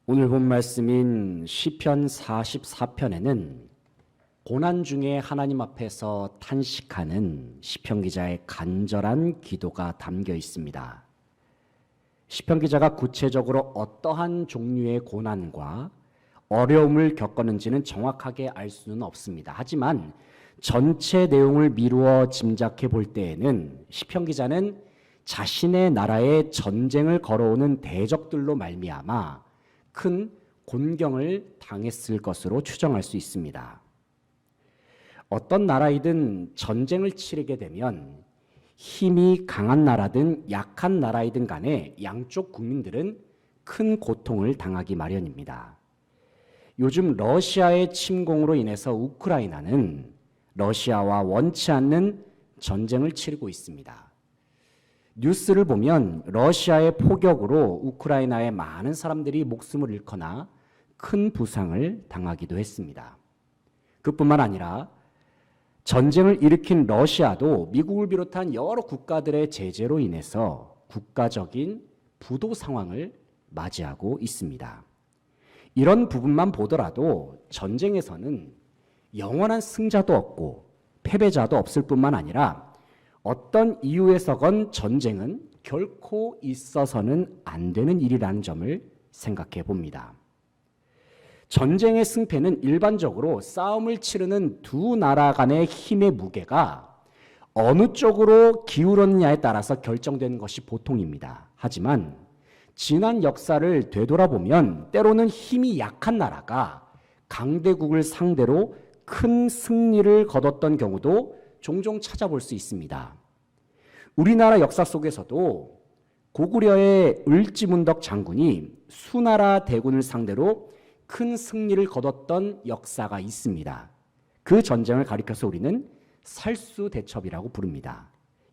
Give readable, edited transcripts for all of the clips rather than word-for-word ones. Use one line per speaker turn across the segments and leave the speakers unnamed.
오늘 본 말씀인 시편 44편에는 고난 중에 하나님 앞에서 탄식하는 시편 기자의 간절한 기도가 담겨 있습니다. 시편 기자가 구체적으로 어떠한 종류의 고난과 어려움을 겪었는지는 정확하게 알 수는 없습니다. 하지만 전체 내용을 미루어 짐작해 볼 때에는 시편 기자는 자신의 나라에 전쟁을 걸어오는 대적들로 말미암아 큰 곤경을 당했을 것으로 추정할 수 있습니다. 어떤 나라이든 전쟁을 치르게 되면 힘이 강한 나라든 약한 나라이든 간에 양쪽 국민들은 큰 고통을 당하기 마련입니다. 요즘 러시아의 침공으로 인해서 우크라이나는 러시아와 원치 않는 전쟁을 치르고 있습니다. 뉴스를 보면 러시아의 포격으로 우크라이나의 많은 사람들이 목숨을 잃거나 큰 부상을 당하기도 했습니다. 그뿐만 아니라 전쟁을 일으킨 러시아도 미국을 비롯한 여러 국가들의 제재로 인해서 국가적인 부도 상황을 맞이하고 있습니다. 이런 부분만 보더라도 전쟁에서는 영원한 승자도 없고 패배자도 없을 뿐만 아니라 어떤 이유에서건 전쟁은 결코 있어서는 안 되는 일이라는 점을 생각해 봅니다. 전쟁의 승패는 일반적으로 싸움을 치르는 두 나라 간의 힘의 무게가 어느 쪽으로 기울었느냐에 따라서 결정되는 것이 보통입니다. 하지만 지난 역사를 되돌아보면 때로는 힘이 약한 나라가 강대국을 상대로 큰 승리를 거뒀던 경우도 종종 찾아볼 수 있습니다. 우리나라 역사 속에서도 고구려의 을지문덕 장군이 수나라 대군을 상대로 큰 승리를 거뒀던 역사가 있습니다. 그 전쟁을 가리켜서 우리는 살수대첩이라고 부릅니다.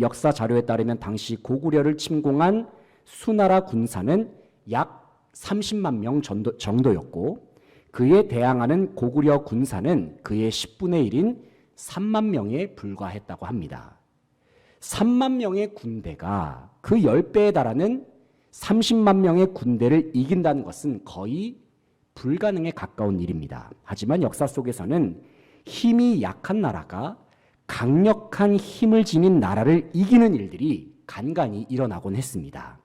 역사 자료에 따르면 당시 고구려를 침공한 수나라 군사는 약 30만 명 정도였고 그에 대항하는 고구려 군사는 그의 10분의 1인 3만 명에 불과했다고 합니다. 3만 명의 군대가 그 10배에 달하는 30만 명의 군대를 이긴다는 것은 거의 불가능에 가까운 일입니다. 하지만 역사 속에서는 힘이 약한 나라가 강력한 힘을 지닌 나라를 이기는 일들이 간간히 일어나곤 했습니다.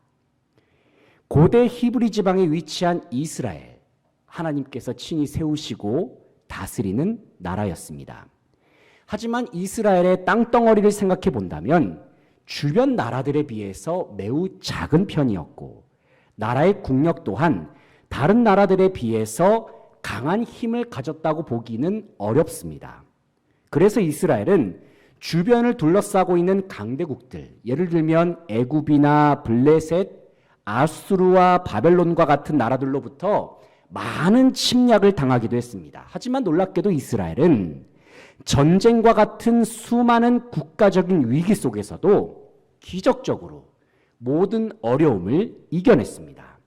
고대 히브리 지방에 위치한 이스라엘, 하나님께서 친히 세우시고 다스리는 나라였습니다. 하지만 이스라엘의 땅덩어리를 생각해 본다면 주변 나라들에 비해서 매우 작은 편이었고 나라의 국력 또한 다른 나라들에 비해서 강한 힘을 가졌다고 보기는 어렵습니다. 그래서 이스라엘은 주변을 둘러싸고 있는 강대국들, 예를 들면 애굽이나 블레셋, 아수르와 바벨론과 같은 나라들로부터 많은 침략을 당하기도 했습니다. 하지만 놀랍게도 이스라엘은 전쟁과 같은 수많은 국가적인 위기 속에서도 기적적으로 모든 어려움을 이겨냈습니다.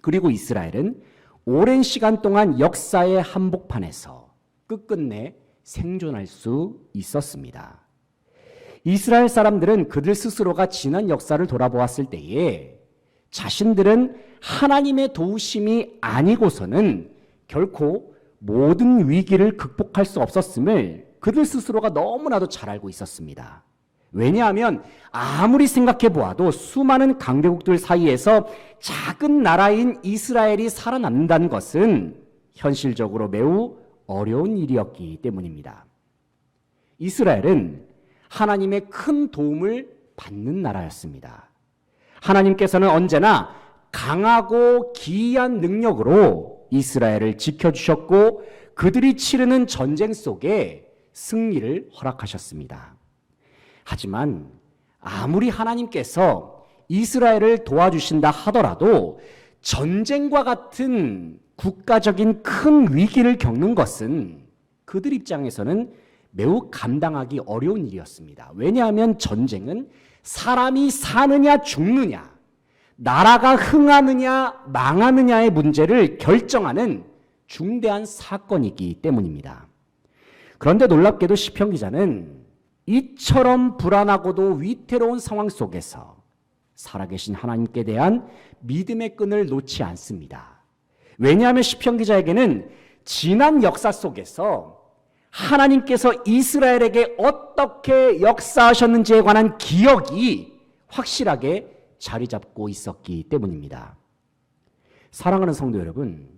그리고 이스라엘은 오랜 시간 동안 역사의 한복판에서 끝끝내 생존할 수 있었습니다. 이스라엘 사람들은 그들 스스로가 지난 역사를 돌아보았을 때에 자신들은 하나님의 도우심이 아니고서는 결코 모든 위기를 극복할 수 없었음을 그들 스스로가 너무나도 잘 알고 있었습니다. 왜냐하면 아무리 생각해 보아도 수많은 강대국들 사이에서 작은 나라인 이스라엘이 살아남는다는 것은 현실적으로 매우 어려운 일이었기 때문입니다. 이스라엘은 하나님의 큰 도움을 받는 나라였습니다. 하나님께서는 언제나 강하고 기이한 능력으로 이스라엘을 지켜주셨고 그들이 치르는 전쟁 속에 승리를 허락하셨습니다. 하지만 아무리 하나님께서 이스라엘을 도와주신다 하더라도 전쟁과 같은 국가적인 큰 위기를 겪는 것은 그들 입장에서는 매우 감당하기 어려운 일이었습니다. 왜냐하면 전쟁은 사람이 사느냐 죽느냐, 나라가 흥하느냐 망하느냐의 문제를 결정하는 중대한 사건이기 때문입니다. 그런데 놀랍게도 시편 기자는 이처럼 불안하고도 위태로운 상황 속에서 살아계신 하나님께 대한 믿음의 끈을 놓지 않습니다. 왜냐하면 시편 기자에게는 지난 역사 속에서 하나님께서 이스라엘에게 어떻게 역사하셨는지에 관한 기억이 확실하게 자리 잡고 있었기 때문입니다. 사랑하는 성도 여러분,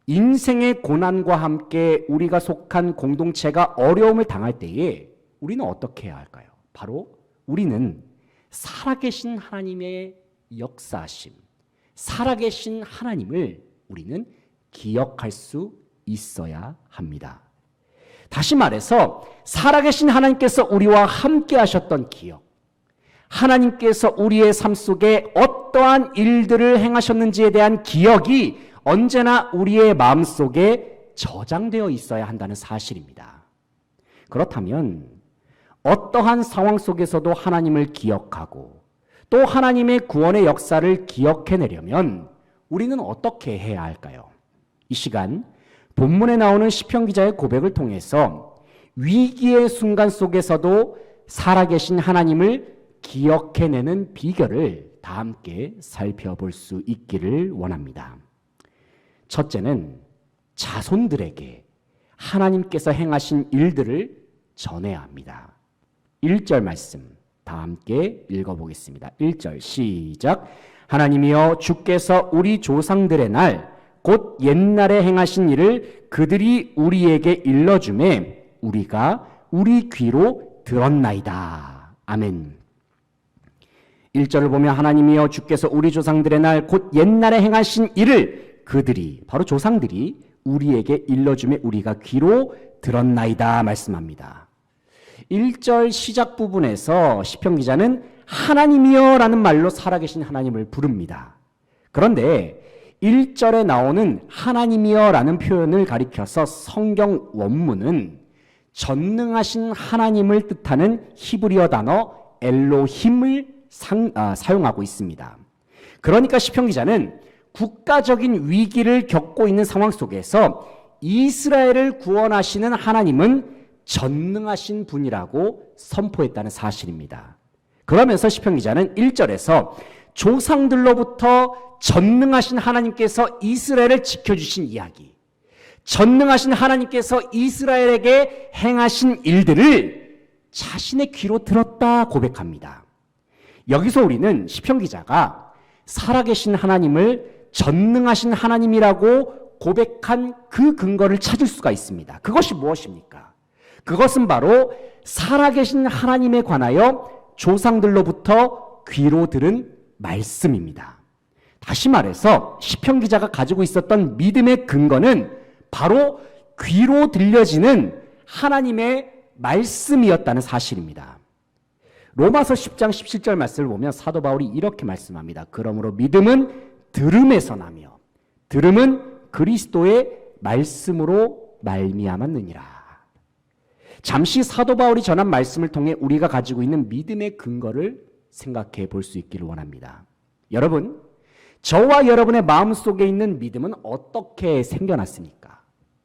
인생의 고난과 함께 우리가 속한 공동체가 어려움을 당할 때에 우리는 어떻게 해야 할까요? 바로 우리는 살아계신 하나님의 역사하심, 살아계신 하나님을 우리는 기억할 수 있어야 합니다. 다시 말해서 살아계신 하나님께서 우리와 함께 하셨던 기억, 하나님께서 우리의 삶 속에 어떠한 일들을 행하셨는지에 대한 기억이 언제나 우리의 마음속에 저장되어 있어야 한다는 사실입니다. 그렇다면 어떠한 상황 속에서도 하나님을 기억하고 또 하나님의 구원의 역사를 기억해내려면 우리는 어떻게 해야 할까요? 이 시간 본문에 나오는 시편 기자의 고백을 통해서 위기의 순간 속에서도 살아계신 하나님을 기억해내는 비결을 다 함께 살펴볼 수 있기를 원합니다. 첫째는 자손들에게 하나님께서 행하신 일들을 전해야 합니다. 1절 말씀 다 함께 읽어보겠습니다. 1절 시작. 하나님이여 주께서 우리 조상들의 날 곧 옛날에 행하신 일을 그들이 우리에게 일러주매 우리가 우리 귀로 들었나이다. 아멘. 1절을 보면 하나님이여 주께서 우리 조상들의 날 곧 옛날에 행하신 일을 그들이 바로 조상들이 우리에게 일러주매 우리가 귀로 들었나이다 말씀합니다. 1절 시작 부분에서 시편 기자는 하나님이여 라는 말로 살아계신 하나님을 부릅니다. 그런데 1절에 나오는 하나님이여 라는 표현을 가리켜서 성경 원문은 전능하신 하나님을 뜻하는 히브리어 단어 엘로힘을 사용하고 있습니다. 그러니까 시편 기자는 국가적인 위기를 겪고 있는 상황 속에서 이스라엘을 구원하시는 하나님은 전능하신 분이라고 선포했다는 사실입니다. 그러면서 시편 기자는 1절에서 조상들로부터 전능하신 하나님께서 이스라엘을 지켜주신 이야기, 전능하신 하나님께서 이스라엘에게 행하신 일들을 자신의 귀로 들었다 고백합니다. 여기서 우리는 시편 기자가 살아계신 하나님을 전능하신 하나님이라고 고백한 그 근거를 찾을 수가 있습니다. 그것이 무엇입니까? 그것은 바로 살아계신 하나님에 관하여 조상들로부터 귀로 들은 말씀입니다. 다시 말해서 시편 기자가 가지고 있었던 믿음의 근거는 바로 귀로 들려지는 하나님의 말씀이었다는 사실입니다. 로마서 10장 17절 말씀을 보면 사도 바울이 이렇게 말씀합니다. 그러므로 믿음은 들음에서 나며 들음은 그리스도의 말씀으로 말미암았느니라. 잠시 사도 바울이 전한 말씀을 통해 우리가 가지고 있는 믿음의 근거를 생각해 볼 수 있기를 원합니다. 여러분, 저와 여러분의 마음속에 있는 믿음은 어떻게 생겨났습니까?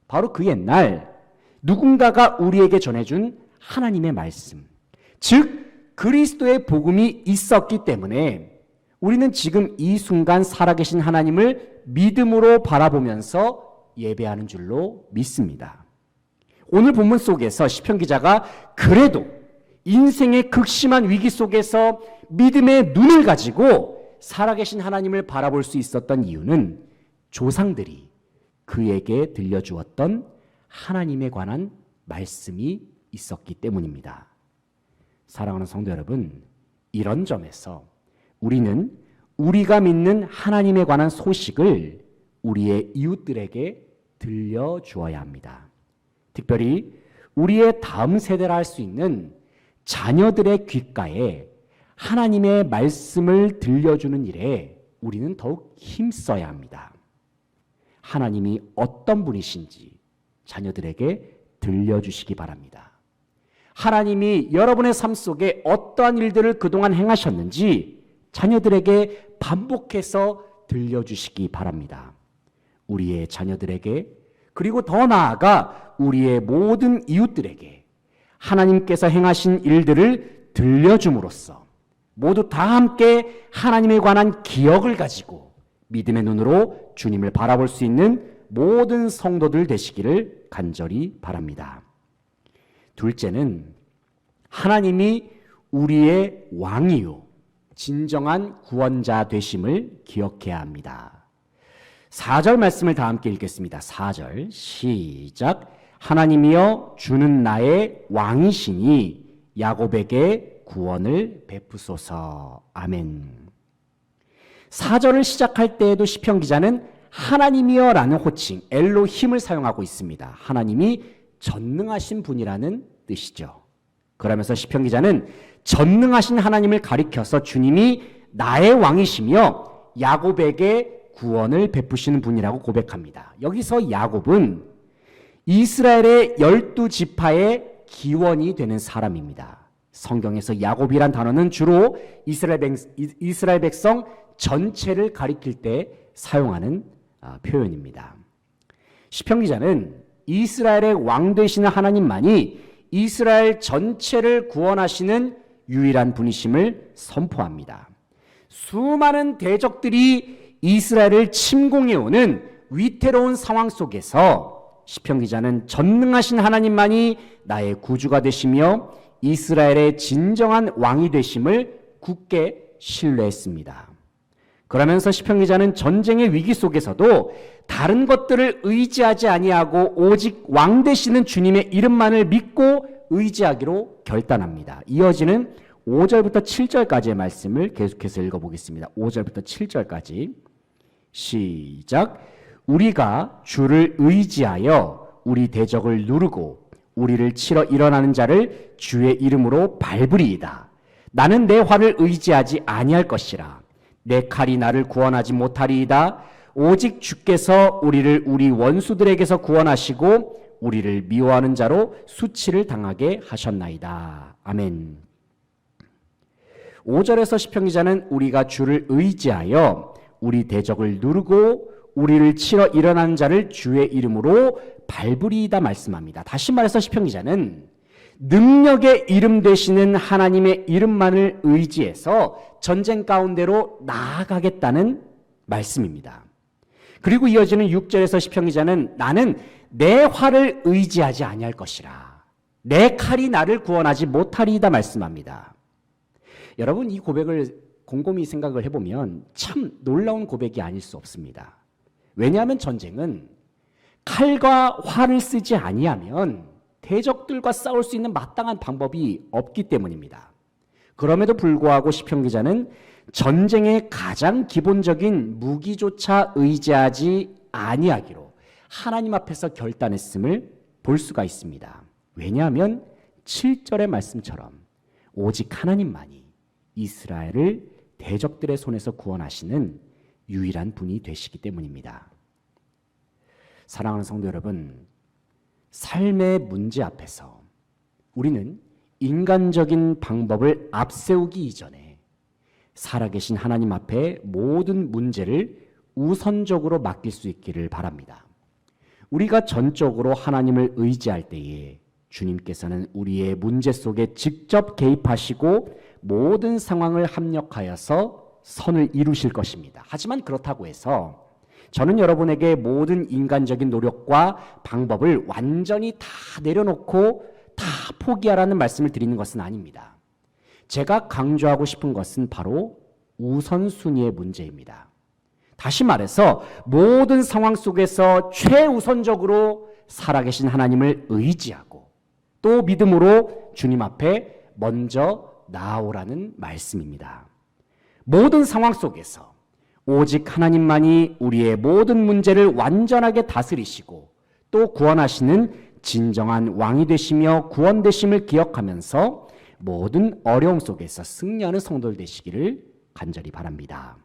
바로 그 옛날 누군가가 우리에게 전해준 하나님의 말씀, 즉 그리스도의 복음이 있었기 때문에 우리는 지금 이 순간 살아계신 하나님을 믿음으로 바라보면서 예배하는 줄로 믿습니다. 오늘 본문 속에서 시편 기자가 그래도 인생의 극심한 위기 속에서 믿음의 눈을 가지고 살아계신 하나님을 바라볼 수 있었던 이유는 조상들이 그에게 들려주었던 하나님에 관한 말씀이 있었기 때문입니다. 사랑하는 성도 여러분, 이런 점에서 우리는 우리가 믿는 하나님에 관한 소식을 우리의 이웃들에게 들려주어야 합니다. 특별히 우리의 다음 세대라 할 수 있는 자녀들의 귓가에 하나님의 말씀을 들려주는 일에 우리는 더욱 힘써야 합니다. 하나님이 어떤 분이신지 자녀들에게 들려주시기 바랍니다. 하나님이 여러분의 삶 속에 어떠한 일들을 그동안 행하셨는지 자녀들에게 반복해서 들려주시기 바랍니다. 우리의 자녀들에게 그리고 더 나아가 우리의 모든 이웃들에게 하나님께서 행하신 일들을 들려줌으로써 모두 다 함께 하나님에 관한 기억을 가지고 믿음의 눈으로 주님을 바라볼 수 있는 모든 성도들 되시기를 간절히 바랍니다. 둘째는 하나님이 우리의 왕이요 진정한 구원자 되심을 기억해야 합니다. 4절 말씀을 다 함께 읽겠습니다. 4절 시작. 하나님이여 주는 나의 왕이시니 야곱에게 구원을 베푸소서. 아멘. 4절을 시작할 때에도 시편 기자는 하나님이여 라는 호칭 엘로힘을 사용하고 있습니다. 하나님이 전능하신 분이라는 뜻이죠. 그러면서 시편 기자는 전능하신 하나님을 가리켜서 주님이 나의 왕이시며 야곱에게 구원을 베푸시는 분이라고 고백합니다. 여기서 야곱은 이스라엘의 12지파의 기원이 되는 사람입니다. 성경에서 야곱이란 단어는 주로 이스라엘 백성 전체를 가리킬 때 사용하는 표현입니다. 시편 기자는 이스라엘의 왕 되시는 하나님만이 이스라엘 전체를 구원하시는 유일한 분이심을 선포합니다. 수많은 대적들이 이스라엘을 침공해오는 위태로운 상황 속에서 시편 기자는 전능하신 하나님만이 나의 구주가 되시며 이스라엘의 진정한 왕이 되심을 굳게 신뢰했습니다. 그러면서 시편 기자는 전쟁의 위기 속에서도 다른 것들을 의지하지 아니하고 오직 왕 되시는 주님의 이름만을 믿고 의지하기로 결단합니다. 이어지는 5절부터 7절까지의 말씀을 계속해서 읽어보겠습니다. 5절부터 7절까지 시작. 우리가 주를 의지하여 우리 대적을 누르고 우리를 치러 일어나는 자를 주의 이름으로 밟으리이다. 나는 내 활을 의지하지 아니할 것이라. 내 칼이 나를 구원하지 못하리이다. 오직 주께서 우리를 우리 원수들에게서 구원하시고 우리를 미워하는 자로 수치를 당하게 하셨나이다. 아멘. 5절에서 시편 기자는 우리가 주를 의지하여 우리 대적을 누르고 우리를 치러 일어나는 자를 주의 이름으로 밟으리이다 말씀합니다. 다시 말해서 시편 기자는 능력의 이름 되시는 하나님의 이름만을 의지해서 전쟁 가운데로 나아가겠다는 말씀입니다. 그리고 이어지는 6절에서 시편 기자는 나는 내 활을 의지하지 아니할 것이라. 내 칼이 나를 구원하지 못하리이다 말씀합니다. 여러분, 이 고백을 곰곰이 생각을 해보면 참 놀라운 고백이 아닐 수 없습니다. 왜냐하면 전쟁은 칼과 활을 쓰지 아니하면 대적들과 싸울 수 있는 마땅한 방법이 없기 때문입니다. 그럼에도 불구하고 시편 기자는 전쟁의 가장 기본적인 무기조차 의지하지 아니하기로 하나님 앞에서 결단했음을 볼 수가 있습니다. 왜냐하면 7절의 말씀처럼 오직 하나님만이 이스라엘을 대적들의 손에서 구원하시는 유일한 분이 되시기 때문입니다. 사랑하는 성도 여러분, 삶의 문제 앞에서 우리는 인간적인 방법을 앞세우기 이전에 살아계신 하나님 앞에 모든 문제를 우선적으로 맡길 수 있기를 바랍니다. 우리가 전적으로 하나님을 의지할 때에 주님께서는 우리의 문제 속에 직접 개입하시고 모든 상황을 합력하여서 선을 이루실 것입니다. 하지만 그렇다고 해서 저는 여러분에게 모든 인간적인 노력과 방법을 완전히 다 내려놓고 다 포기하라는 말씀을 드리는 것은 아닙니다. 제가 강조하고 싶은 것은 바로 우선순위의 문제입니다. 다시 말해서 모든 상황 속에서 최우선적으로 살아계신 하나님을 의지하고 또 믿음으로 주님 앞에 먼저 나아오라는 말씀입니다. 모든 상황 속에서 오직 하나님만이 우리의 모든 문제를 완전하게 다스리시고 또 구원하시는 진정한 왕이 되시며 구원 되심을 기억하면서 모든 어려움 속에서 승리하는 성도들 되시기를 간절히 바랍니다.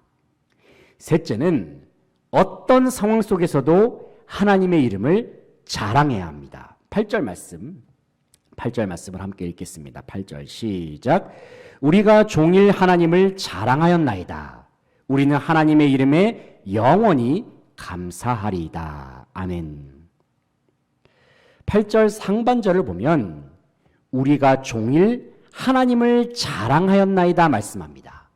셋째는 어떤 상황 속에서도 하나님의 이름을 자랑해야 합니다. 8절 말씀을 함께 읽겠습니다. 8절 시작. 우리가 종일 하나님을 자랑하였나이다. 우리는 하나님의 이름에 영원히 감사하리이다. 아멘. 8절 상반절을 보면 우리가 종일 하나님을 자랑하였나이다 말씀합니다.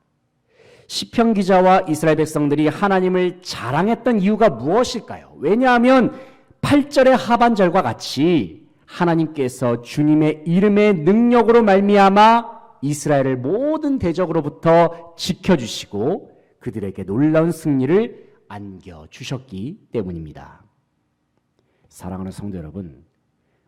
시편 기자와 이스라엘 백성들이 하나님을 자랑했던 이유가 무엇일까요? 왜냐하면 8절의 하반절과 같이 하나님께서 주님의 이름의 능력으로 말미암아 이스라엘을 모든 대적으로부터 지켜주시고 그들에게 놀라운 승리를 안겨주셨기 때문입니다. 사랑하는 성도 여러분,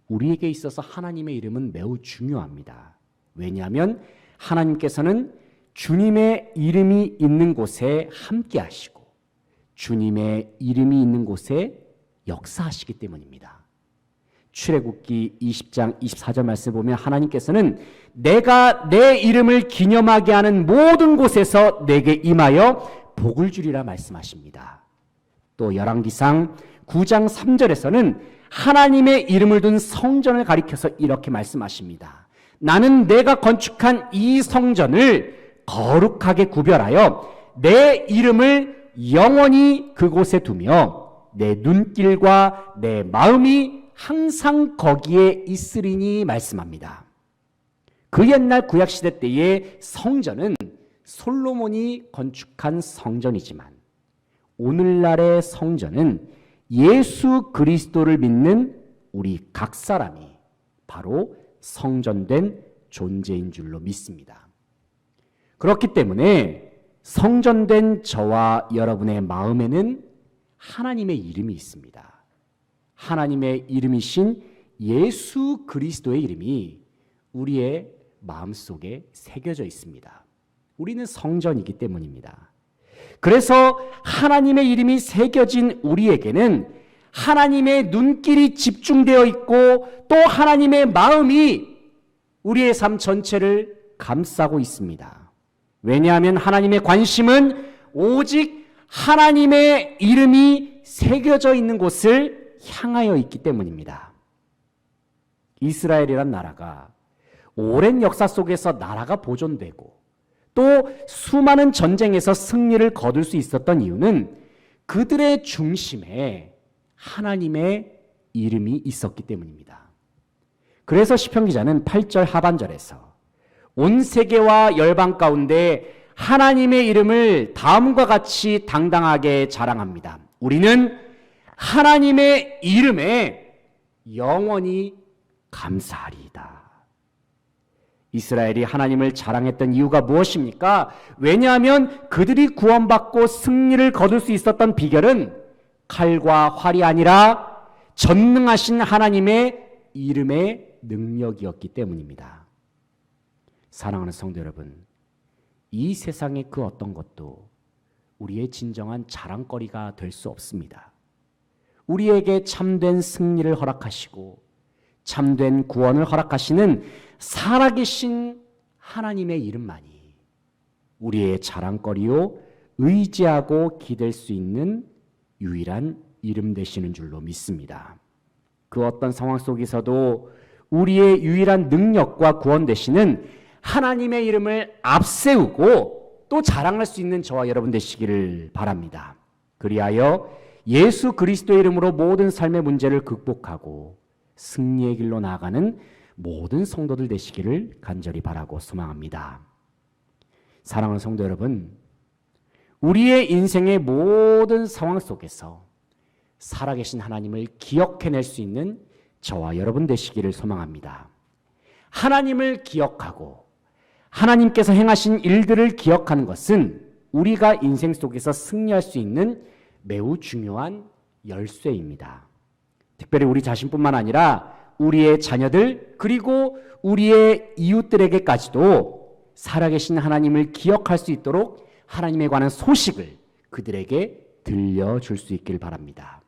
우리에게 있어서 하나님의 이름은 매우 중요합니다. 왜냐하면 하나님께서는 주님의 이름이 있는 곳에 함께 하시고 주님의 이름이 있는 곳에 역사하시기 때문입니다. 출애굽기 20장 24절 말씀 보면 하나님께서는 내가 내 이름을 기념하게 하는 모든 곳에서 내게 임하여 복을 주리라 말씀하십니다. 또 열왕기상 9장 3절에서는 하나님의 이름을 둔 성전을 가리켜서 이렇게 말씀하십니다. 나는 내가 건축한 이 성전을 거룩하게 구별하여 내 이름을 영원히 그곳에 두며 내 눈길과 내 마음이 항상 거기에 있으리니 말씀합니다. 그 옛날 구약시대 때의 성전은 솔로몬이 건축한 성전이지만 오늘날의 성전은 예수 그리스도를 믿는 우리 각 사람이 바로 성전된 존재인 줄로 믿습니다. 그렇기 때문에 성전된 저와 여러분의 마음에는 하나님의 이름이 있습니다. 하나님의 이름이신 예수 그리스도의 이름이 우리의 마음속에 새겨져 있습니다. 우리는 성전이기 때문입니다. 그래서 하나님의 이름이 새겨진 우리에게는 하나님의 눈길이 집중되어 있고 또 하나님의 마음이 우리의 삶 전체를 감싸고 있습니다. 왜냐하면 하나님의 관심은 오직 하나님의 이름이 새겨져 있는 곳을 향하여 있기 때문입니다. 이스라엘이란 나라가 오랜 역사 속에서 나라가 보존되고 또 수많은 전쟁에서 승리를 거둘 수 있었던 이유는 그들의 중심에 하나님의 이름이 있었기 때문입니다. 그래서 시편 기자는 8절 하반절에서 온 세계와 열방 가운데 하나님의 이름을 다음과 같이 당당하게 자랑합니다. 우리는 하나님의 이름에 영원히 감사하리이다. 이스라엘이 하나님을 자랑했던 이유가 무엇입니까? 왜냐하면 그들이 구원받고 승리를 거둘 수 있었던 비결은 칼과 활이 아니라 전능하신 하나님의 이름의 능력이었기 때문입니다. 사랑하는 성도 여러분, 이 세상의 그 어떤 것도 우리의 진정한 자랑거리가 될 수 없습니다. 우리에게 참된 승리를 허락하시고 참된 구원을 허락하시는 살아계신 하나님의 이름만이 우리의 자랑거리요 의지하고 기댈 수 있는 유일한 이름 되시는 줄로 믿습니다. 그 어떤 상황 속에서도 우리의 유일한 능력과 구원 되시는 하나님의 이름을 앞세우고 또 자랑할 수 있는 저와 여러분 되시기를 바랍니다. 그리하여 예수 그리스도의 이름으로 모든 삶의 문제를 극복하고 승리의 길로 나아가는 모든 성도들 되시기를 간절히 바라고 소망합니다. 사랑하는 성도 여러분, 우리의 인생의 모든 상황 속에서 살아계신 하나님을 기억해낼 수 있는 저와 여러분 되시기를 소망합니다. 하나님을 기억하고 하나님께서 행하신 일들을 기억하는 것은 우리가 인생 속에서 승리할 수 있는 매우 중요한 열쇠입니다. 특별히 우리 자신뿐만 아니라 우리의 자녀들 그리고 우리의 이웃들에게까지도 살아계신 하나님을 기억할 수 있도록 하나님에 관한 소식을 그들에게 들려줄 수 있길 바랍니다.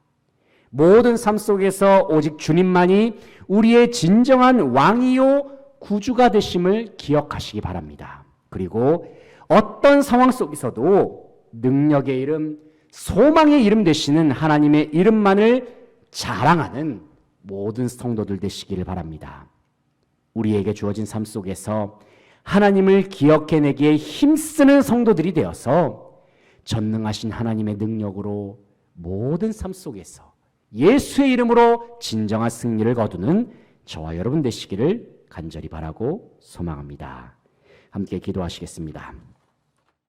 모든 삶 속에서 오직 주님만이 우리의 진정한 왕이요 구주가 되심을 기억하시기 바랍니다. 그리고 어떤 상황 속에서도 능력의 이름, 소망의 이름 되시는 하나님의 이름만을 자랑하는 모든 성도들 되시기를 바랍니다. 우리에게 주어진 삶 속에서 하나님을 기억해내기에 힘쓰는 성도들이 되어서 전능하신 하나님의 능력으로 모든 삶 속에서 예수의 이름으로 진정한 승리를 거두는 저와 여러분 되시기를 간절히 바라고 소망합니다. 함께 기도하시겠습니다.